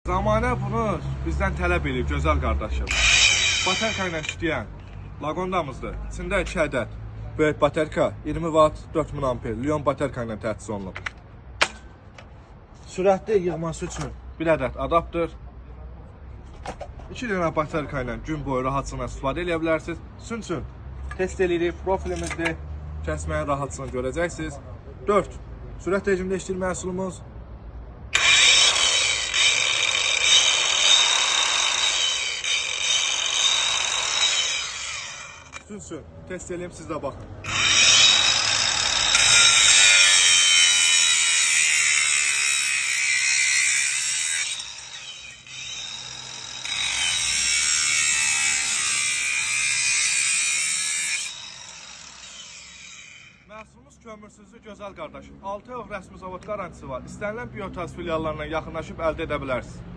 Zamanə bunu bizdən tələb edib gözəl qardaşım. Baterka ilə işləyən laqondamızdır. İçində 2 ədəd böyük baterka, 20 watt, 4000 amper, Lion baterka ilə təchiz olunub. Sürətli yığması üçün 1 ədəd adapter. 2 dənə baterka ilə gün boyu rahatçılıq istifadə edə bilərsiniz. Sizin üçün test edirik, profilimizdə kəsməyin rahatçılığını görəcəksiniz. 4. Sürət rejimində işləyir məhsulumuz. Sizin üçün test edeyim, siz də baxın. Məhsulumuz kömürsüzlü gözəl qardaşım. 6 ev rəsmi zavod qarantisi var. İstənilən Biotas filiallarına yaxınlaşıb əldə edə bilərsiniz.